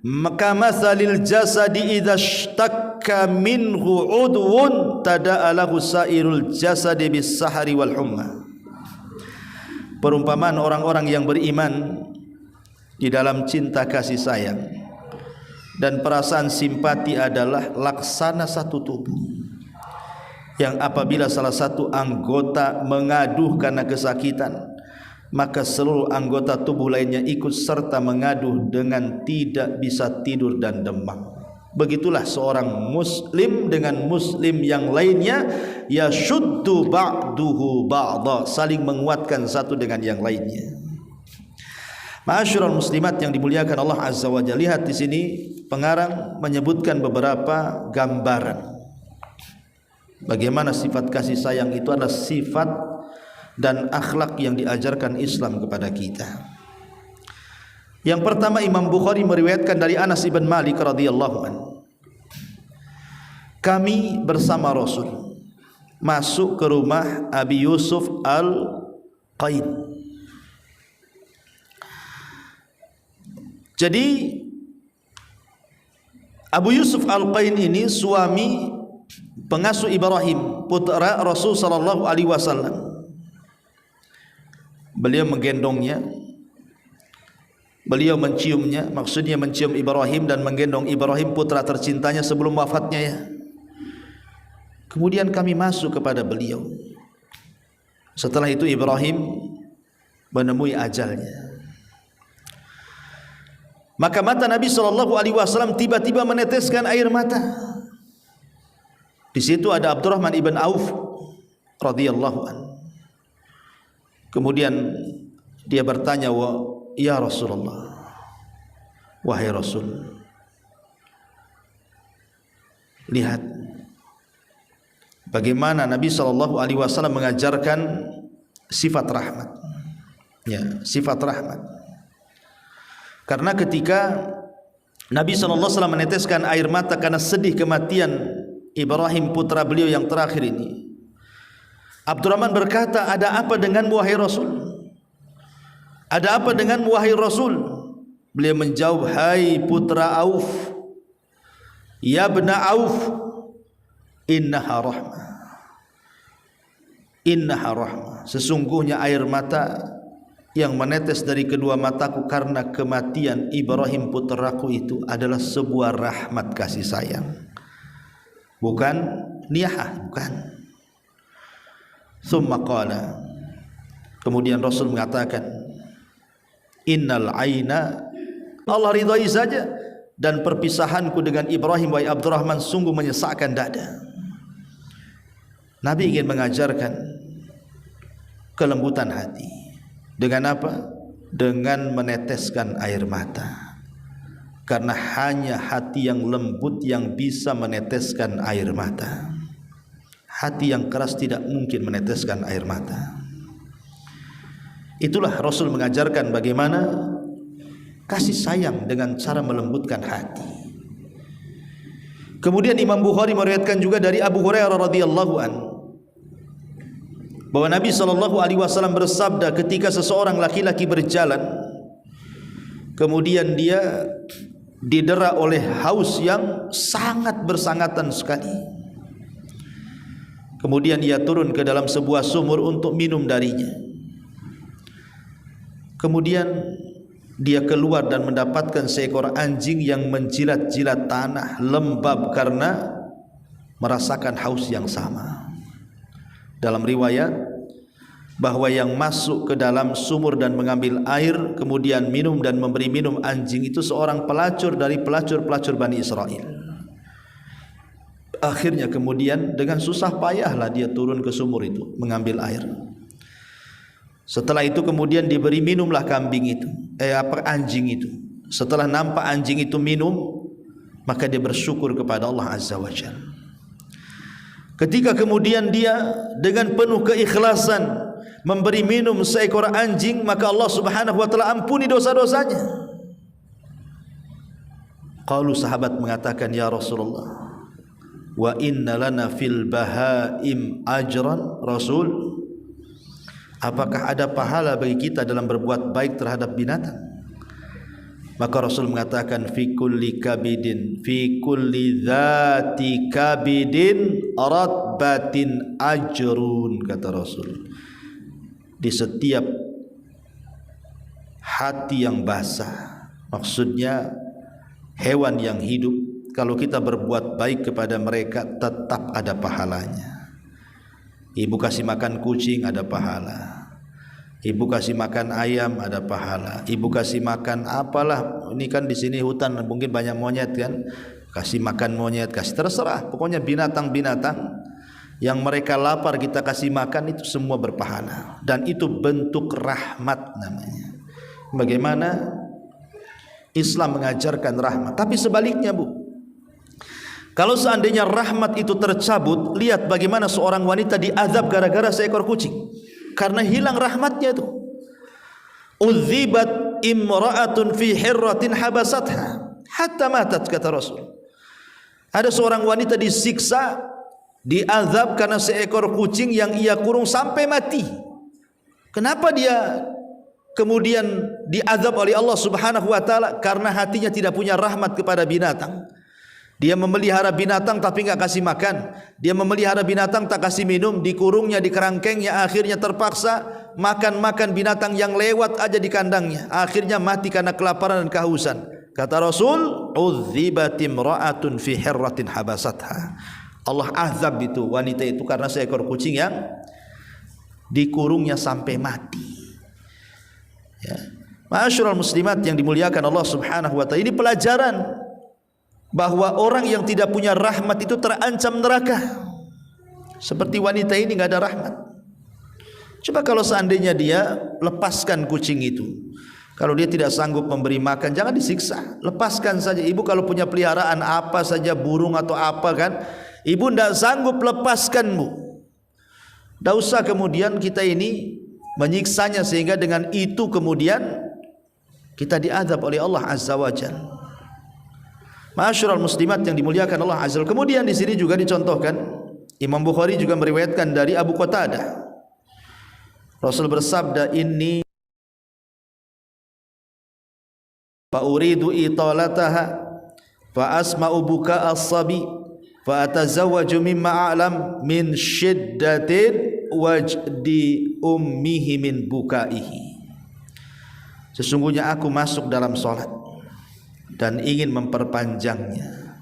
maka mathalil jasadi idza ishtaka minhu udwun tada'alahu sairul jasadi bis sahari wal humma. Perumpamaan orang-orang yang beriman di dalam cinta kasih sayang dan perasaan simpati adalah laksana satu tubuh yang apabila salah satu anggota mengaduh karena kesakitan, maka seluruh anggota tubuh lainnya ikut serta mengaduh dengan tidak bisa tidur dan demam. Begitulah seorang muslim dengan muslim yang lainnya, yashuddu ba'duhu ba'da, saling menguatkan satu dengan yang lainnya. Ma'asyiral muslimat yang dimuliakan Allah Azza wa Jalla, lihat di sini pengarang menyebutkan beberapa gambaran bagaimana sifat kasih sayang itu adalah sifat dan akhlak yang diajarkan Islam kepada kita. Yang pertama, Imam Bukhari meriwayatkan dari Anas ibn Malik radhiyallahu anhu, kami bersama Rasul masuk ke rumah Abi Yusuf Al-Qain. Jadi Abu Yusuf Al-Qain ini suami pengasuh Ibrahim, putra Rasul sallallahu alaihi wasallam. Beliau menggendongnya, beliau menciumnya, maksudnya mencium Ibrahim dan menggendong Ibrahim, putra tercintanya sebelum wafatnya, ya. Kemudian kami masuk kepada beliau. Setelah itu Ibrahim menemui ajalnya. Maka mata Nabi SAW tiba-tiba meneteskan air mata. Di situ ada Abdurrahman ibn Auf radhiyallahu anhu. Kemudian dia bertanya, ya Rasulullah, wahai Rasul, lihat bagaimana Nabi SAW mengajarkan sifat rahmat, ya, sifat rahmat. Karena ketika Nabi SAW meneteskan air mata karena sedih kematian Ibrahim putra beliau yang terakhir ini, Abdurrahman berkata, ada apa denganmu wahai Rasul? Ada apa denganmu wahai Rasul? Beliau menjawab, hai putra Auf, ya bna Auf, innaha rahmah, innaha rahmah, sesungguhnya air mata yang menetes dari kedua mataku karena kematian Ibrahim putraku itu adalah sebuah rahmat kasih sayang, bukan niyahah, bukan. Thumma qala, Kemudian Rasul mengatakan, innal aina, Allah ridhai saja, dan perpisahanku dengan Ibrahim wahai Abdurrahman sungguh menyesakkan dada. Nabi ingin mengajarkan kelembutan hati. Dengan apa? Dengan meneteskan air mata. Karena hanya hati yang lembut yang bisa meneteskan air mata. Hati yang keras tidak mungkin meneteskan air mata. Itulah Rasul mengajarkan bagaimana kasih sayang dengan cara melembutkan hati. Kemudian Imam Bukhari meriwayatkan juga dari Abu Hurairah radhiyallahu anhu bahwa Nabi SAW bersabda, ketika seseorang laki-laki berjalan, kemudian dia didera oleh haus yang sangat bersangatan sekali. Kemudian ia turun ke dalam sebuah sumur untuk minum darinya. Kemudian dia keluar dan mendapatkan seekor anjing yang menjilat-jilat tanah lembab karena merasakan haus yang sama. Dalam riwayat bahwa yang masuk ke dalam sumur dan mengambil air kemudian minum dan memberi minum anjing itu seorang pelacur dari pelacur-pelacur Bani Israel. Akhirnya kemudian dengan susah payahlah dia turun ke sumur itu mengambil air. Setelah itu kemudian diberi minumlah anjing itu. Setelah nampak anjing itu minum, maka dia bersyukur kepada Allah Azza wa Jalla. Ketika kemudian dia dengan penuh keikhlasan memberi minum seekor anjing, maka Allah Subhanahu wa taala ampuni dosa-dosanya. Qalu, sahabat mengatakan, ya Rasulullah, wa inna lana fil bahaim ajran. Rasul, apakah ada pahala bagi kita dalam berbuat baik terhadap binatang? Maka Rasul mengatakan, fi kulli kabidin, fi kulli dzati kabidin ratbatin ajrun, kata Rasul. Di setiap hati yang basah, maksudnya hewan yang hidup, kalau kita berbuat baik kepada mereka tetap ada pahalanya. Ibu kasih makan kucing ada pahala. Ibu kasih makan ayam ada pahala. Ibu kasih makan apalah, ini kan di sini hutan mungkin banyak monyet kan. Kasih makan monyet, kasih terserah. Pokoknya binatang-binatang yang mereka lapar kita kasih makan itu semua berpahala. Dan itu bentuk rahmat namanya. Bagaimana Islam mengajarkan rahmat. Tapi sebaliknya, Bu, kalau seandainya rahmat itu tercabut, lihat bagaimana seorang wanita diazab gara-gara seekor kucing. Karena hilang rahmatnya itu. Udzibat imra'atun fi hirratin habasatha hatta matat, kata Rasul. Ada seorang wanita disiksa, diazab karena seekor kucing yang ia kurung sampai mati. Kenapa dia kemudian diazab oleh Allah Subhanahu wa taala? Karena hatinya tidak punya rahmat kepada binatang. Dia memelihara binatang tapi enggak kasih makan. Dia memelihara binatang tak kasih minum, dikurungnya, di kerangkengnya, akhirnya terpaksa makan binatang yang lewat aja di kandangnya. Akhirnya mati karena kelaparan dan kehausan. Kata Rasul, udzibatim ra'atun fi hirratin habasatha. Allah azab itu wanita itu karena seekor kucing yang dikurungnya sampai mati. Ya. Ma'asyiral muslimat yang dimuliakan Allah Subhanahu wa taala, ini pelajaran bahwa orang yang tidak punya rahmat itu terancam neraka. Seperti wanita ini enggak ada rahmat. Coba kalau seandainya dia lepaskan kucing itu, kalau dia tidak sanggup memberi makan, jangan disiksa, lepaskan saja. Ibu kalau punya peliharaan apa saja, burung atau apa kan, ibu tidak sanggup lepaskan, Bu. Tidak usah kemudian kita ini menyiksanya sehingga dengan itu kemudian kita diazab oleh Allah Azza wa Jalla. Ma'asyiral muslimat yang dimuliakan Allah Azza wa Jalla. Kemudian di sini juga dicontohkan, Imam Bukhari juga meriwayatkan dari Abu Qatadah. Rasul bersabda, inni fa uridu italataha fa asma'u buka as-sabi fa atazawwaju mimma a'lam min shiddatin wajdi ummihi min bukaihi. Sesungguhnya aku masuk dalam salat dan ingin memperpanjangnya,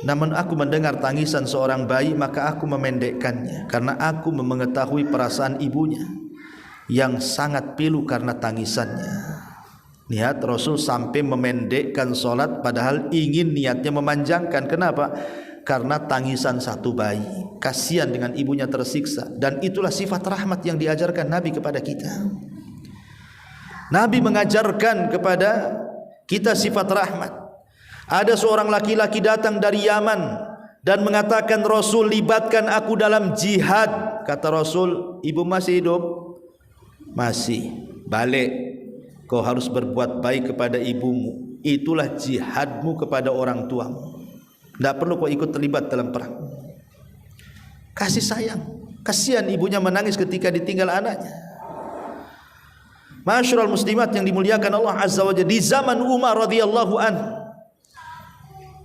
namun aku mendengar tangisan seorang bayi, maka aku memendekkannya karena aku mengetahui perasaan ibunya. yang sangat pilu karena tangisannya. Lihat, Rasul sampai memendekkan solat padahal ingin niatnya memanjangkan. Kenapa? Karena tangisan satu bayi, kasihan dengan ibunya tersiksa. Dan itulah sifat rahmat yang diajarkan Nabi kepada kita. Nabi mengajarkan kepada kita sifat rahmat. Ada seorang laki-laki datang dari Yaman dan mengatakan, Rasul, libatkan aku dalam jihad. Kata Rasul, ibu masih hidup? Masih. Balik, kau harus berbuat baik kepada ibumu. Itulah jihadmu kepada orang tuamu. Tidak perlu kau ikut terlibat dalam perang. Kasih sayang. Kasihan ibunya menangis ketika ditinggal anaknya. Ma'asyiral muslimat yang dimuliakan Allah Azza wa Jalla, di zaman Umar radhiyallahu anhu,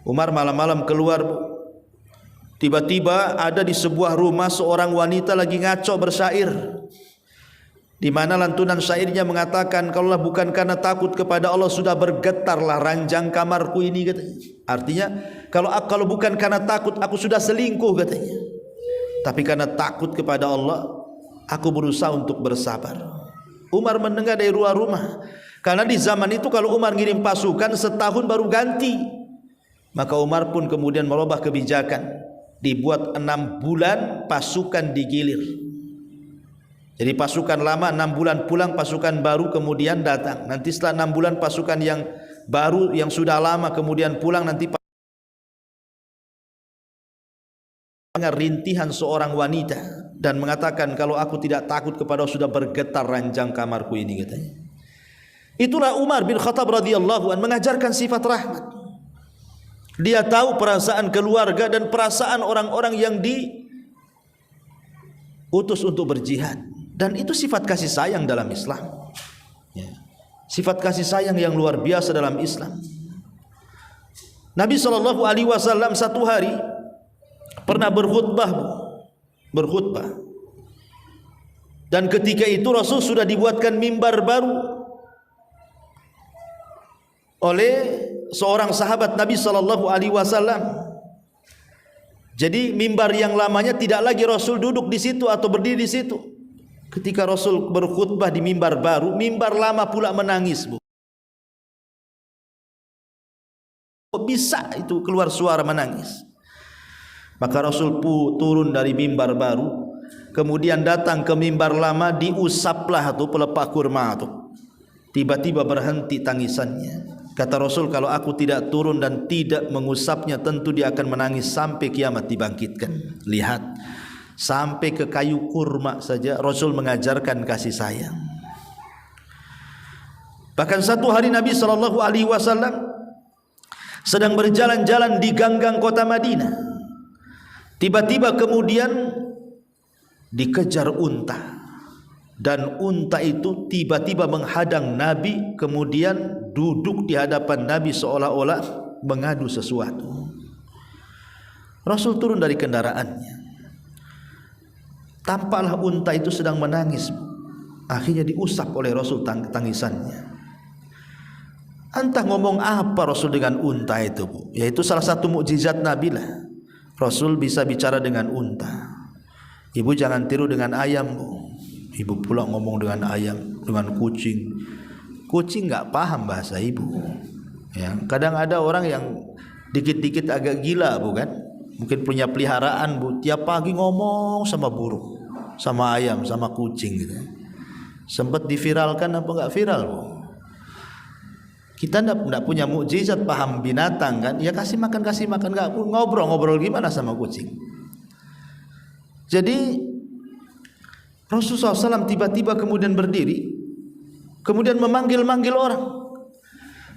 Umar malam-malam keluar, tiba-tiba ada di sebuah rumah seorang wanita lagi ngaco bersyair, di mana lantunan syairnya mengatakan, kalaulah bukan karena takut kepada Allah sudah bergetarlah ranjang kamarku ini, katanya. Artinya kalau bukan karena takut aku sudah selingkuh, katanya. Tapi karena takut kepada Allah aku berusaha untuk bersabar. Umar mendengar dari luar rumah, karena di zaman itu kalau Umar ngirim pasukan setahun baru ganti. Maka Umar pun kemudian merubah kebijakan, dibuat 6 bulan pasukan digilir. Jadi pasukan lama 6 bulan pulang, pasukan baru kemudian datang. Nanti setelah 6 bulan pasukan yang baru yang sudah lama kemudian pulang. Nanti rintihan seorang wanita dan mengatakan, kalau aku tidak takut kepada Allah sudah bergetar ranjang kamarku ini, katanya. Itulah Umar bin Khattab radhiyallahu anhu mengajarkan sifat rahmat. Dia tahu perasaan keluarga dan perasaan orang-orang yang diutus untuk berjihad. Dan itu sifat kasih sayang dalam Islam, ya. Sifat kasih sayang yang luar biasa dalam Islam. Nabi SAW satu hari pernah berkhutbah. Dan ketika itu Rasul sudah dibuatkan mimbar baru oleh seorang sahabat Nabi SAW. Jadi mimbar yang lamanya tidak lagi Rasul duduk di situ atau berdiri di situ. Ketika Rasul berkhutbah di mimbar baru, mimbar lama pula menangis, Bu. Bisa itu keluar suara menangis. Maka Rasul turun dari mimbar baru, kemudian datang ke mimbar lama, diusaplah tu pelepah kurma tu. Tiba-tiba berhenti tangisannya. Kata Rasul, kalau aku tidak turun dan tidak mengusapnya, tentu dia akan menangis sampai kiamat dibangkitkan. Lihat, sampai ke kayu kurma saja Rasul mengajarkan kasih sayang. Bahkan satu hari Nabi SAW sedang berjalan-jalan di ganggang kota Madinah. Tiba-tiba kemudian dikejar unta, dan unta itu tiba-tiba menghadang Nabi, kemudian duduk di hadapan Nabi seolah-olah mengadu sesuatu. Rasul turun dari kendaraannya, tampaklah unta itu sedang menangis. Akhirnya diusap oleh Rasul tangisannya. Entah ngomong apa Rasul dengan unta itu, Bu. Yaitu salah satu mukjizat Nabi lah, Rasul bisa bicara dengan unta. Ibu jangan tiru dengan ayam, Bu. Ibu pula ngomong dengan ayam, dengan kucing. Kucing nggak paham bahasa ibu, ya. Kadang ada orang yang dikit-dikit agak gila, Bu, kan? Mungkin punya peliharaan, Bu, tiap pagi ngomong sama burung, sama ayam, sama kucing gitu. Sempat diviralkan apa enggak viral, Bu? Kita enggak punya mukjizat paham binatang, kan? Ya kasih makan enggak ngobrol gimana sama kucing. Jadi Rasulullah SAW tiba-tiba kemudian berdiri, kemudian memanggil-manggil orang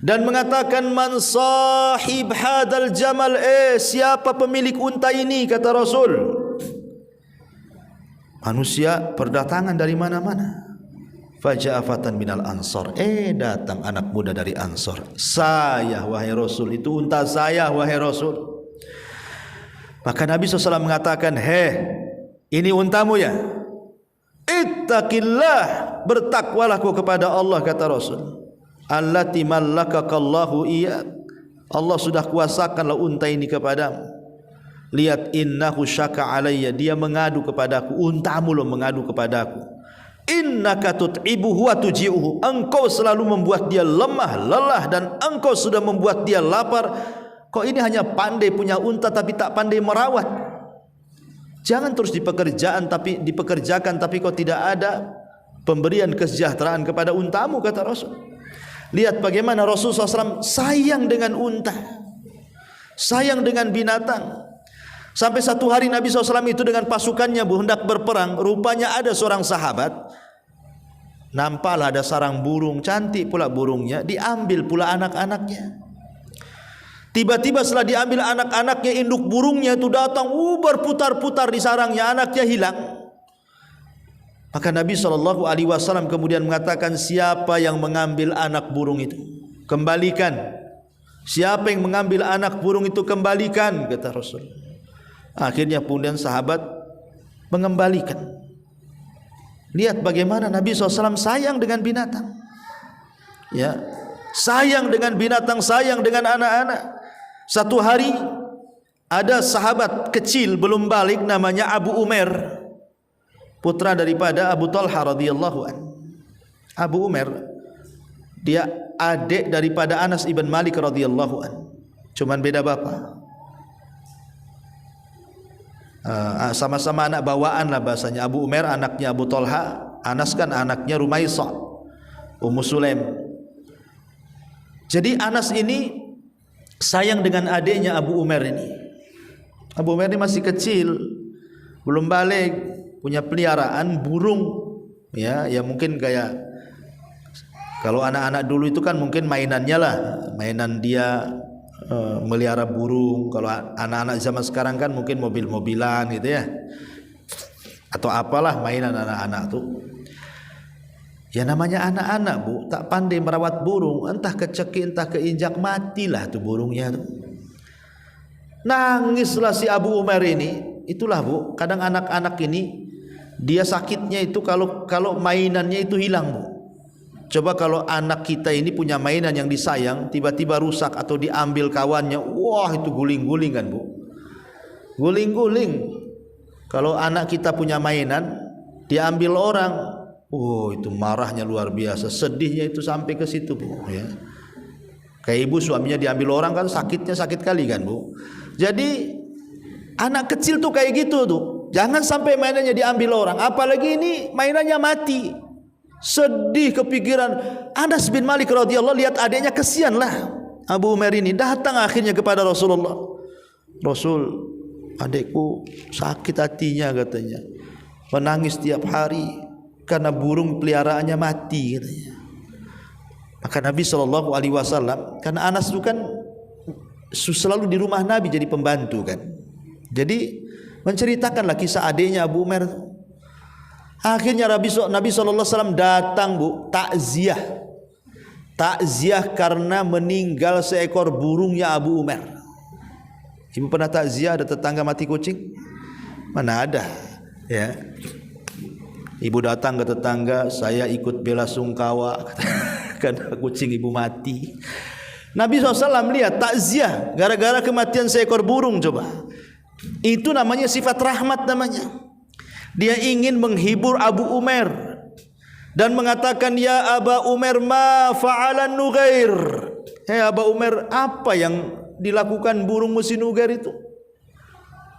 dan mengatakan, man sahib hadal jamal, siapa pemilik unta ini, kata Rasul. Manusia berdatangan dari mana-mana. Faja'afatan minal ansor, datang anak muda dari Ansor. Saya wahai Rasul, itu unta saya wahai Rasul. Maka Nabi SAW mengatakan, ini untamu ya, ittaqillah, bertakwalah kau kepada Allah, kata Rasul. Allati mallakakallahu iya, Allah sudah kuasakanlah unta ini kepadamu. Lihat, innahu syaka alayya, dia mengadu kepadaku, untamu loh mengadu kepadaku. innaka tut'ibuhu wa tuji'uhu, engkau selalu membuat dia lemah, lelah, dan engkau sudah membuat dia lapar. Kok ini hanya pandai punya unta tapi tak pandai merawat? Jangan terus dipekerjakan tapi kok tidak ada pemberian kesejahteraan kepada untamu, kata Rasul. Lihat bagaimana Rasulullah SAW sayang dengan unta, sayang dengan binatang. Sampai satu hari Nabi SAW itu dengan pasukannya hendak berperang. Rupanya ada seorang sahabat, nampaklah ada sarang burung, cantik pula burungnya, diambil pula anak-anaknya. Tiba-tiba setelah diambil anak-anaknya, induk burungnya itu datang, berputar-putar di sarangnya, anaknya hilang. Maka Nabi SAW kemudian mengatakan, siapa yang mengambil anak burung itu? Kembalikan. Siapa yang mengambil anak burung itu? Kembalikan, kata Rasul. Akhirnya kemudian sahabat mengembalikan. Lihat bagaimana Nabi SAW sayang dengan binatang, ya, sayang dengan binatang, sayang dengan anak-anak. Satu hari ada sahabat kecil belum balik, namanya Abu Umair, putra daripada Abu Talha radhiyallahu anhu. Abu Umair dia adik daripada Anas ibn Malik radhiyallahu anhu, cuman beda bapa. Sama-sama anak bawaan lah bahasanya. Abu Umair anaknya Abu Talha, Anas kan anaknya Rumaisah Ummu Sulaim. Jadi Anas ini sayang dengan adiknya Abu Umair ini. Abu Umair ini masih kecil, belum balik, punya peliharaan burung, ya mungkin kayak kalau anak-anak dulu itu kan mungkin mainannya lah, mainan dia melihara burung. Kalau anak-anak zaman sekarang kan mungkin mobil-mobilan gitu ya, atau apalah mainan anak-anak tuh. Ya namanya anak-anak bu, tak pandai merawat burung, entah kecekik entah keinjak, matilah tuh burungnya tuh. Nangislah si Abu Umair ini. Itulah bu, kadang anak-anak ini dia sakitnya itu kalau mainannya itu hilang bu. Coba kalau anak kita ini punya mainan yang disayang, tiba-tiba rusak atau diambil kawannya, wah itu guling-guling kan bu, guling-guling. Kalau anak kita punya mainan diambil orang, oh itu marahnya luar biasa, sedihnya itu sampai ke situ bu, ya. Kayak ibu suaminya diambil orang kan sakitnya sakit kali kan bu. Jadi anak kecil tuh kayak gitu tuh, jangan sampai mainannya diambil orang, apalagi ini mainannya mati. Sedih kepikiran. Anas bin Malik radhiyallahu, lihat adiknya, kesianlah Abu Umair ini. Datang akhirnya kepada Rasulullah. Rasul, adikku sakit hatinya katanya, menangis tiap hari karena burung peliharaannya mati katanya. Maka Nabi SAW, karena Anas itu kan selalu di rumah Nabi jadi pembantu kan, jadi menceritakanlah kisah adiknya Abu Umair. Akhirnya Nabi SAW datang bu, takziah karena meninggal seekor burungnya Abu Umair. Ibu pernah takziah ada tetangga mati kucing? Mana ada, ya. Ibu datang ke tetangga, saya ikut bela sungkawa karena kucing ibu mati. Nabi SAW lihat takziah gara-gara kematian seekor burung. Coba, itu namanya sifat rahmat namanya. Dia ingin menghibur Abu Umair dan mengatakan, ya Aba Umair, ma fa'alan Nugair. Hei Abu Umair, apa yang dilakukan burung musi Nugair itu?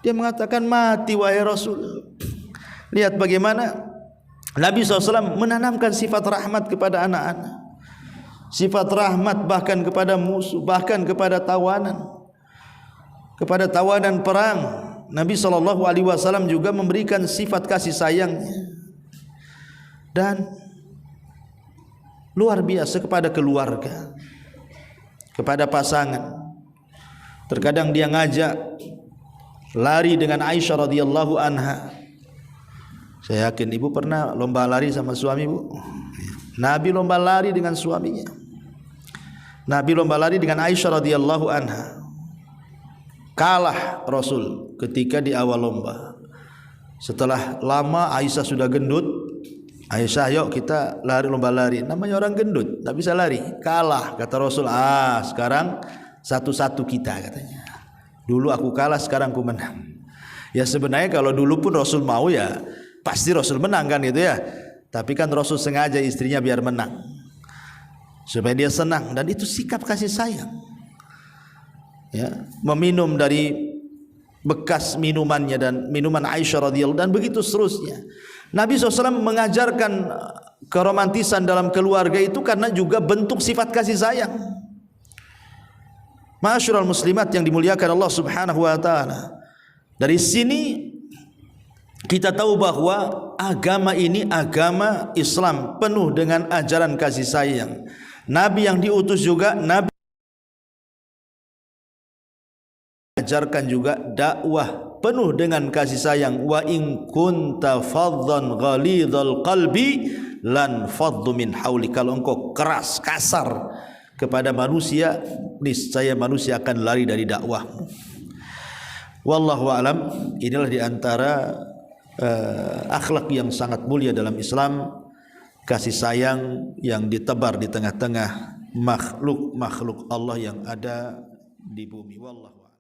Dia mengatakan, mati wahai Rasul. Lihat bagaimana Nabi SAW menanamkan sifat rahmat kepada anak-anak, sifat rahmat bahkan kepada musuh, bahkan kepada tawanan perang. Nabi SAW juga memberikan sifat kasih sayangnya dan luar biasa kepada keluarga, kepada pasangan. Terkadang dia ngajak lari dengan Aisyah radhiyallahu anha. Saya yakin ibu pernah lomba lari sama suami bu. Nabi lomba lari dengan suaminya. Nabi lomba lari dengan Aisyah radhiyallahu anha. Kalah Rasul ketika di awal lomba. Setelah lama Aisyah sudah gendut. Aisyah, yuk kita lari, lomba lari. Namanya orang gendut, tak bisa lari. Kalah, kata Rasul. Sekarang satu-satu kita katanya. Dulu aku kalah, sekarang aku menang. Ya sebenarnya kalau dulu pun Rasul mau ya pasti Rasul menang kan gitu ya. Tapi kan Rasul sengaja istrinya biar menang, supaya dia senang, dan itu sikap kasih sayang. Ya, meminum dari bekas minumannya dan minuman Aisyah radhiyallahu, dan begitu seterusnya. Nabi SAW mengajarkan keromantisan dalam keluarga itu karena juga bentuk sifat kasih sayang. Ma'asyiral muslimat yang dimuliakan Allah Subhanahu wa taala. Dari sini kita tahu bahwa agama ini, agama Islam, penuh dengan ajaran kasih sayang. Nabi yang diutus juga, Nabi ajarkan juga dakwah penuh dengan kasih sayang. Wa in kunta faddan ghalidhal qalbi lan faddu min hauli. Kalau engkau keras, kasar kepada manusia, niscaya manusia akan lari dari dakwahmu. Wallahu alam. Inilah diantara akhlak yang sangat mulia dalam Islam, kasih sayang yang ditebar di tengah-tengah makhluk-makhluk Allah yang ada di bumi. Wallahu a'lam.